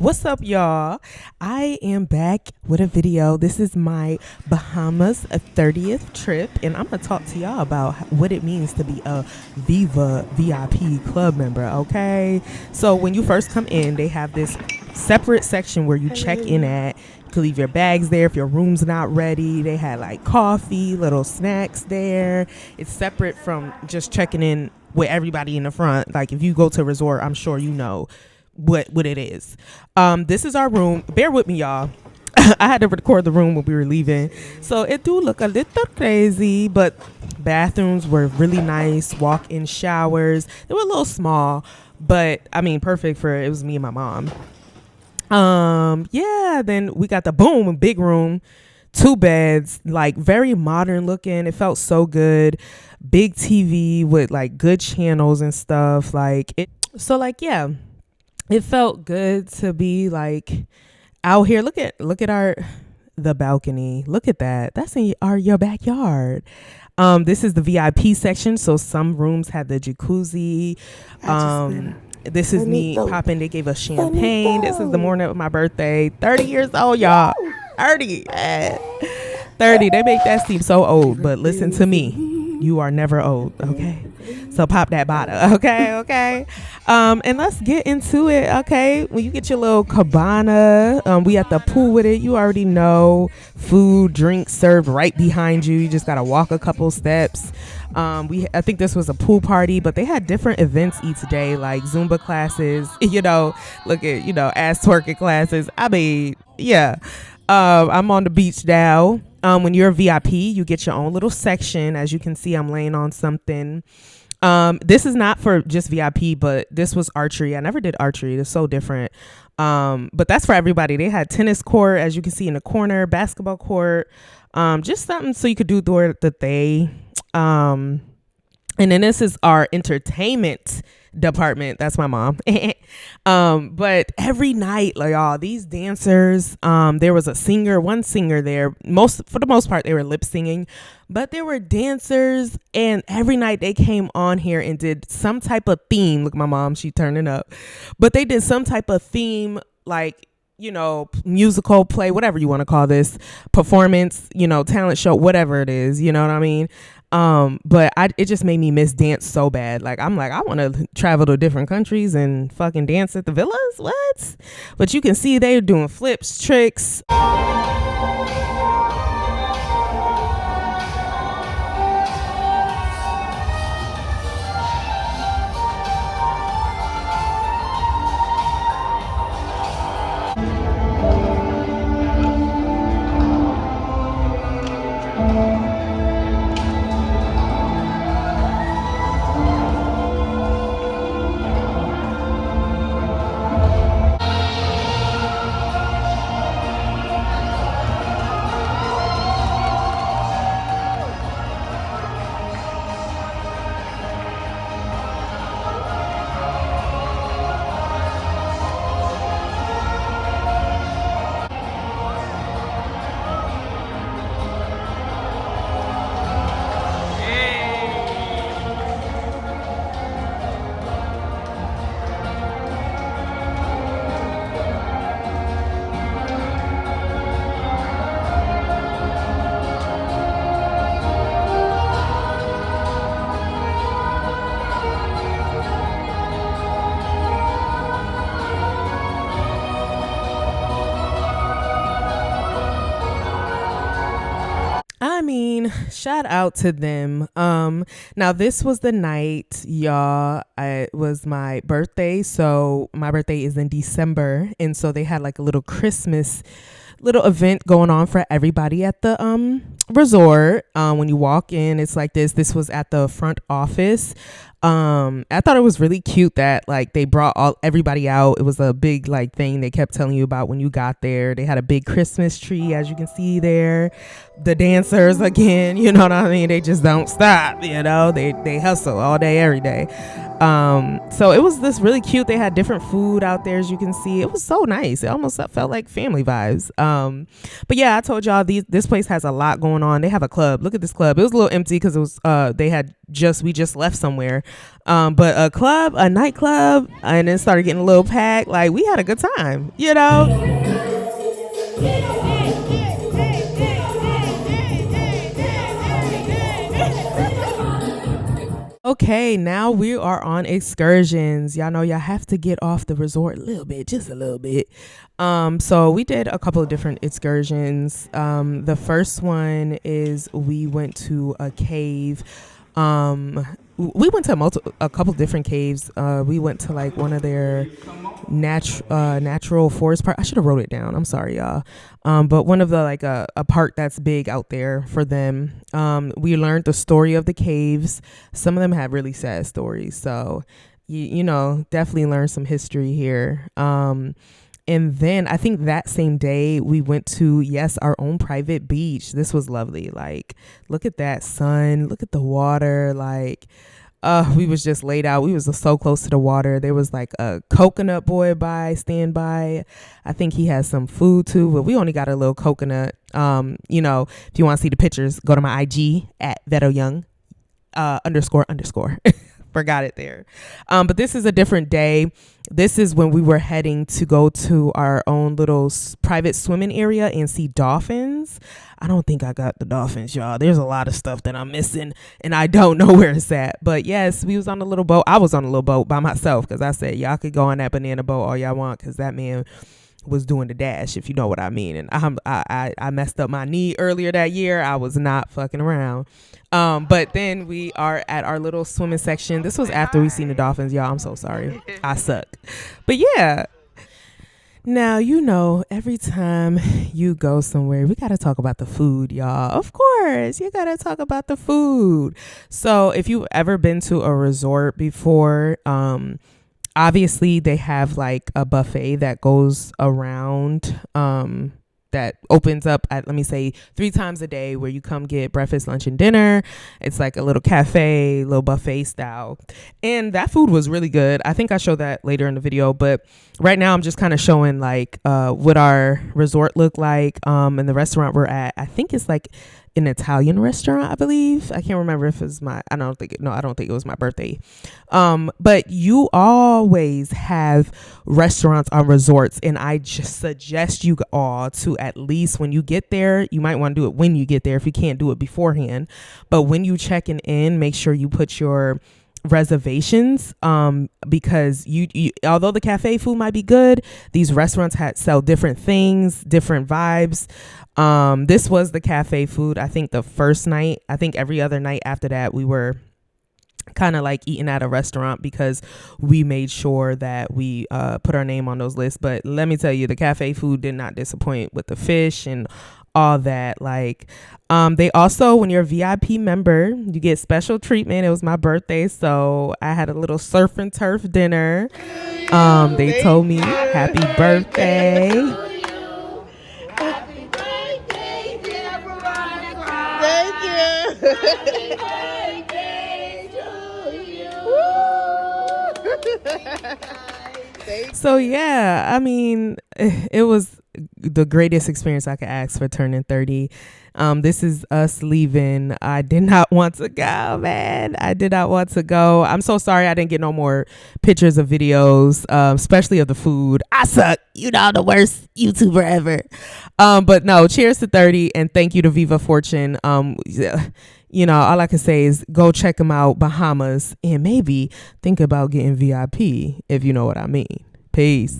What's up, y'all? I am back with a video. This is my Bahamas 30th trip, and I'm gonna talk to y'all about what it means to be a Viva VIP club member. Okay, so when you first come in, they have this separate section where you check in at. You can leave your bags there if your room's not ready. They had like coffee, little snacks there. It's separate from just checking in with everybody in the front. Like if you go to a resort, I'm sure you know what it is. This is our room. Bear with me, y'all. I had to record the room when we were leaving, so it do look a little crazy, but bathrooms were really nice. Walk-in showers. They were a little small, but I mean perfect for it was me and my mom. Yeah, then we got the big room, 2 beds, like very modern looking. It felt so good. Big TV with like good channels and stuff. Yeah, it felt good to be like out here. Look at the balcony. Look at that. That's in your backyard. This is the VIP section. So some rooms had the jacuzzi. This is me popping. They gave us champagne. This is the morning of my birthday. 30 years old, y'all. 30. 30. They make that seem so old, but listen to me. You are never old, okay? So pop that bottle, okay? And let's get into it, okay? When you get your little cabana, we at the pool with it. You already know. Food, drinks served right behind you. You just gotta walk a couple steps. I think this was a pool party, but they had different events each day, like Zumba classes, ass twerking classes. I mean, yeah. I'm on the beach now. When you're a VIP, you get your own little section. As you can see, I'm laying on something. This is not for just VIP, but this was archery. I never did archery. It's so different. But that's for everybody. They had tennis court, as you can see in the corner, basketball court, just something so you could do the day. And then this is our entertainment department. That's my mom. But every night, like y'all, these dancers, there was one singer there. For the most part, they were lip singing, but there were dancers, and every night they came on here and did some type of theme. Look, my mom, she turning up, but they did some type of theme, like, musical play, whatever you want to call this, performance, talent show, whatever it is, you know what I mean? But it just made me miss dance so bad. Like, I'm like, I want to travel to different countries and fucking dance at the villas. What? But you can see they're doing flips, tricks. I mean, shout out to them. Now this was the night, y'all. It was my birthday. So my birthday is in December. And so they had like a little Christmas little event going on for everybody at the resort. When you walk in, it's like this was at the front office. I thought it was really cute that like they brought everybody out. It was a big like thing they kept telling you about when you got there. They had a big Christmas tree, as you can see there. The dancers, again, you know what I mean? They just don't stop, they hustle all day, every day. So it was this really cute. They had different food out there, as you can see. It was so nice. It almost felt like family vibes. But yeah, I told y'all this place has a lot going on. They have a club. Look at this club. It was a little empty because it was we just left somewhere. But a club, a nightclub, and then started getting a little packed. Like, we had a good time, you know. Okay, now we are on excursions. Y'all know y'all have to get off the resort a little bit, just a little bit. So we did a couple of different excursions. The first one is we went to a cave. We went to a couple different caves. We went to like one of their natural forest park. I should have wrote it down. I'm sorry, y'all. But one of the like a park that's big out there for them. We learned the story of the caves. Some of them had really sad stories. So, you know, definitely learned some history here. And then I think that same day we went to, yes, our own private beach. This was lovely. Like, look at that sun. Look at the water. Like, we was just laid out. We was so close to the water. There was like a coconut boy standby. I think he has some food too, but we only got a little coconut. You know, if you want to see the pictures, go to my IG at @VetoYoung __. Forgot it there. But this is a different day. This is when we were heading to go to our own little private swimming area and see dolphins. I don't think I got the dolphins, y'all. There's a lot of stuff that I'm missing and I don't know where it's at. But yes, we was on a little boat. I was on a little boat by myself because I said y'all could go on that banana boat all y'all want because that man was doing the dash, if you know what I mean. And I messed up my knee earlier that year. I was not fucking around. But then we are at our little swimming section. This was after we seen the dolphins, y'all. I'm so sorry. I suck. But yeah. Now, you know, every time you go somewhere, we got to talk about the food, y'all. Of course, you got to talk about the food. So if you've ever been to a resort before, obviously they have like a buffet that goes around, that opens up at, let me say, 3 times a day where you come get breakfast, lunch, and dinner. It's like a little cafe, little buffet style. And that food was really good. I think I show that later in the video, but right now I'm just kind of showing like what our resort looked like. And the restaurant we're at, I think it's like an Italian restaurant, I believe. I can't remember if it's I don't think it was my birthday. But you always have restaurants on resorts, and I just suggest you all to, at least when you get there, you might want to do it when you get there if you can't do it beforehand. But when you checking in, make sure you put your reservations, because you although the cafe food might be good, these restaurants sell different things, different vibes. This was the cafe food. I think the first night, I think every other night after that we were kind of like eating at a restaurant because we made sure that we put our name on those lists. But let me tell you, the cafe food did not disappoint with the fish and all that. Like, they also, when you're a VIP member, you get special treatment. It was my birthday, so I had a little surf and turf dinner. They told me happy birthday. Happy birthday, dear Veronica. Thank you. Happy birthday to you. So yeah, I mean, it was the greatest experience I could ask for turning 30. This is us leaving. I did not want to go, man. I did not want to go. I'm so sorry I didn't get no more pictures or videos, especially of the food. I suck. You know, the worst YouTuber ever. But no, cheers to 30 and thank you to Viva Fortune. You know, all I can say is go check them out, Bahamas, and maybe think about getting VIP, if you know what I mean. Peace.